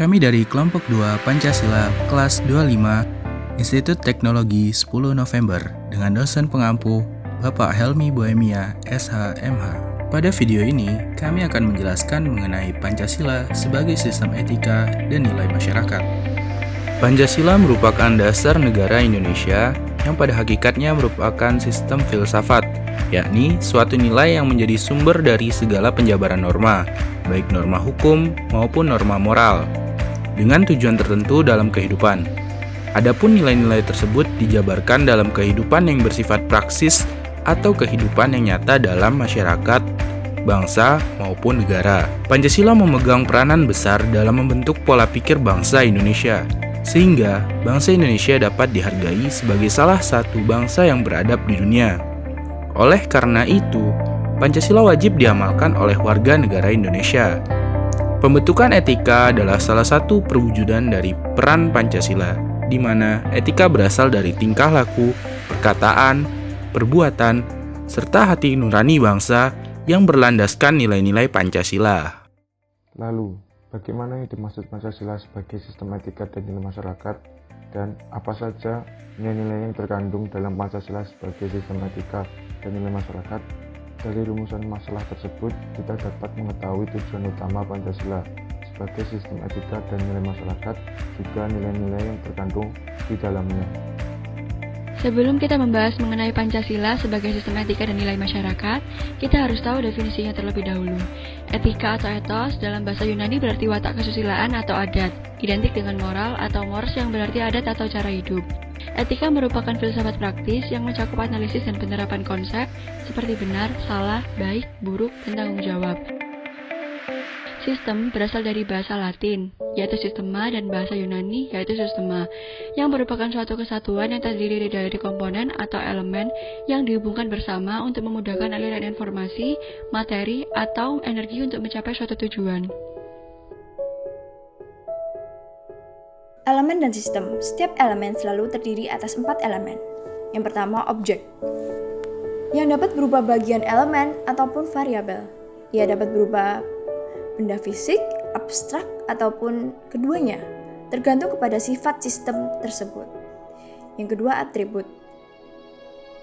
Kami dari kelompok 2 Pancasila kelas 25 Institut Teknologi 10 November dengan dosen pengampu Bapak Helmi Bohemia SHMH. Pada video ini, kami akan menjelaskan mengenai Pancasila sebagai sistem etika dan nilai masyarakat. Pancasila merupakan dasar negara Indonesia yang pada hakikatnya merupakan sistem filsafat, yakni suatu nilai yang menjadi sumber dari segala penjabaran norma, baik norma hukum maupun norma moral, dengan tujuan tertentu dalam kehidupan. Adapun nilai-nilai tersebut dijabarkan dalam kehidupan yang bersifat praksis atau kehidupan yang nyata dalam masyarakat, bangsa, maupun negara. Pancasila memegang peranan besar dalam membentuk pola pikir bangsa Indonesia, sehingga bangsa Indonesia dapat dihargai sebagai salah satu bangsa yang beradab di dunia. Oleh karena itu, Pancasila wajib diamalkan oleh warga negara Indonesia. Pembentukan etika adalah salah satu perwujudan dari peran Pancasila, di mana etika berasal dari tingkah laku, perkataan, perbuatan, serta hati nurani bangsa yang berlandaskan nilai-nilai Pancasila. Lalu, bagaimana yang dimaksud Pancasila sebagai sistem etika dan nilai masyarakat, dan apa saja nilai-nilai yang terkandung dalam Pancasila sebagai sistem etika dan nilai masyarakat? Dari rumusan masalah tersebut, kita dapat mengetahui tujuan utama Pancasila sebagai sistem etika dan nilai masyarakat, juga nilai-nilai yang terkandung di dalamnya. Sebelum kita membahas mengenai Pancasila sebagai sistem etika dan nilai masyarakat, kita harus tahu definisinya terlebih dahulu. Etika atau etos dalam bahasa Yunani berarti watak kesusilaan atau adat, identik dengan moral atau mores yang berarti adat atau cara hidup. Etika merupakan filsafat praktis yang mencakup analisis dan penerapan konsep seperti benar, salah, baik, buruk, dan tanggung jawab. Sistem berasal dari bahasa Latin, yaitu sistema, dan bahasa Yunani, yaitu systema, yang merupakan suatu kesatuan yang terdiri dari komponen atau elemen yang dihubungkan bersama untuk memudahkan aliran informasi, materi, atau energi untuk mencapai suatu tujuan. Elemen dan sistem. Setiap elemen selalu terdiri atas 4 elemen. Yang pertama, objek, yang dapat berupa bagian elemen ataupun variabel. Ia dapat berupa benda fisik, abstrak, ataupun keduanya, tergantung kepada sifat sistem tersebut. Yang kedua, atribut,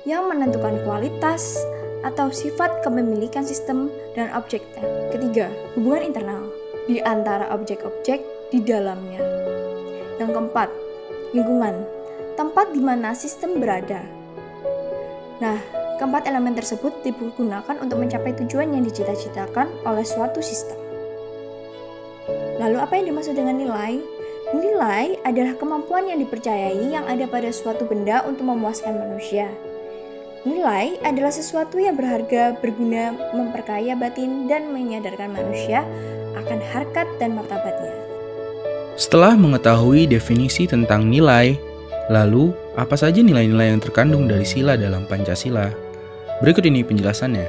yang menentukan kualitas atau sifat kepemilikan sistem dan objeknya. Ketiga, hubungan internal di antara objek-objek di dalamnya. Yang keempat, lingkungan, tempat di mana sistem berada. Nah, keempat elemen tersebut digunakan untuk mencapai tujuan yang dicita-citakan oleh suatu sistem. Lalu apa yang dimaksud dengan nilai? Nilai adalah kemampuan yang dipercayai yang ada pada suatu benda untuk memuaskan manusia. Nilai adalah sesuatu yang berharga, berguna, memperkaya batin, dan menyadarkan manusia akan harkat dan martabatnya. Setelah mengetahui definisi tentang nilai, lalu apa saja nilai-nilai yang terkandung dari sila dalam Pancasila? Berikut ini penjelasannya.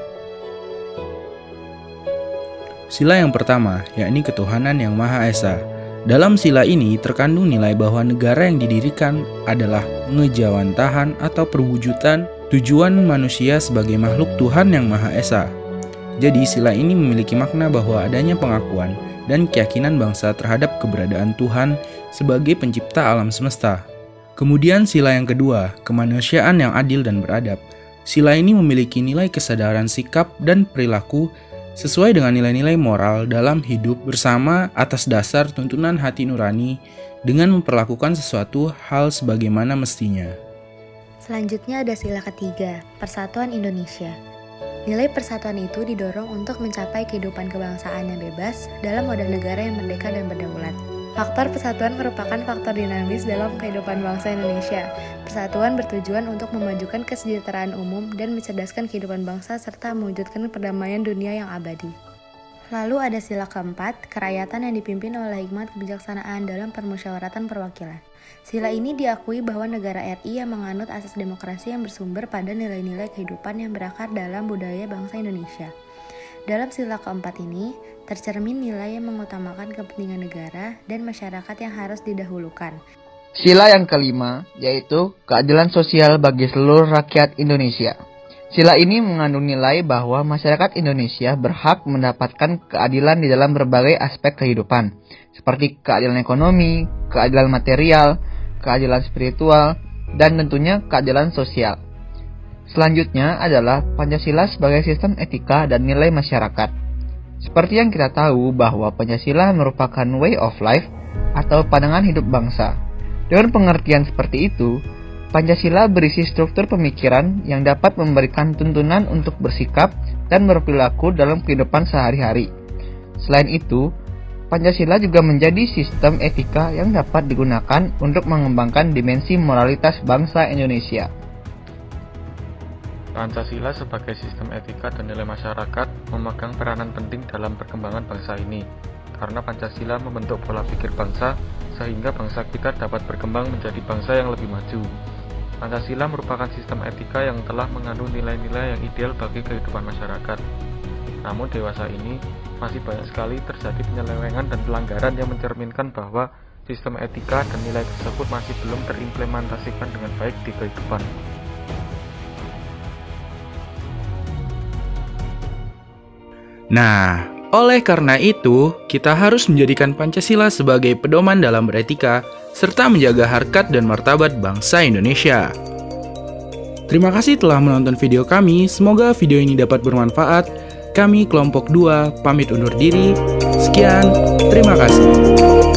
Sila yang pertama, yakni ketuhanan yang Maha Esa. Dalam sila ini terkandung nilai bahwa negara yang didirikan adalah ngejawantahan atau perwujudan tujuan manusia sebagai makhluk Tuhan yang Maha Esa. Jadi sila ini memiliki makna bahwa adanya pengakuan dan keyakinan bangsa terhadap keberadaan Tuhan sebagai pencipta alam semesta. Kemudian sila yang kedua, kemanusiaan yang adil dan beradab. Sila ini memiliki nilai kesadaran sikap dan perilaku sesuai dengan nilai-nilai moral dalam hidup bersama atas dasar tuntunan hati nurani dengan memperlakukan sesuatu hal sebagaimana mestinya. Selanjutnya ada sila ketiga, Persatuan Indonesia. Nilai persatuan itu didorong untuk mencapai kehidupan kebangsaan yang bebas dalam model negara yang merdeka dan berdaulat. Faktor persatuan merupakan faktor dinamis dalam kehidupan bangsa Indonesia. Persatuan bertujuan untuk memajukan kesejahteraan umum dan mencerdaskan kehidupan bangsa serta mewujudkan perdamaian dunia yang abadi. Lalu ada sila keempat, kerakyatan yang dipimpin oleh hikmat kebijaksanaan dalam permusyawaratan perwakilan. Sila ini diakui bahwa negara RI yang menganut asas demokrasi yang bersumber pada nilai-nilai kehidupan yang berakar dalam budaya bangsa Indonesia. Dalam sila keempat ini, tercermin nilai yang mengutamakan kepentingan negara dan masyarakat yang harus didahulukan. Sila yang kelima, yaitu keadilan sosial bagi seluruh rakyat Indonesia. Sila ini mengandung nilai bahwa masyarakat Indonesia berhak mendapatkan keadilan di dalam berbagai aspek kehidupan, seperti keadilan ekonomi, keadilan material, keadilan spiritual, dan tentunya keadilan sosial. Selanjutnya adalah Pancasila sebagai sistem etika dan nilai masyarakat. Seperti yang kita tahu bahwa Pancasila merupakan way of life atau pandangan hidup bangsa. Dengan pengertian seperti itu, Pancasila berisi struktur pemikiran yang dapat memberikan tuntunan untuk bersikap dan berperilaku dalam kehidupan sehari-hari. Selain itu, Pancasila juga menjadi sistem etika yang dapat digunakan untuk mengembangkan dimensi moralitas bangsa Indonesia. Pancasila sebagai sistem etika dan nilai masyarakat memegang peranan penting dalam perkembangan bangsa ini, karena Pancasila membentuk pola pikir bangsa sehingga bangsa kita dapat berkembang menjadi bangsa yang lebih maju. Pancasila merupakan sistem etika yang telah mengandung nilai-nilai yang ideal bagi kehidupan masyarakat. Namun dewasa ini masih banyak sekali terjadi penyelewengan dan pelanggaran yang mencerminkan bahwa sistem etika dan nilai tersebut masih belum terimplementasikan dengan baik di kehidupan. Nah, oleh karena itu, kita harus menjadikan Pancasila sebagai pedoman dalam beretika, serta menjaga harkat dan martabat bangsa Indonesia. Terima kasih telah menonton video kami, semoga video ini dapat bermanfaat. Kami kelompok 2 pamit undur diri. Sekian, terima kasih.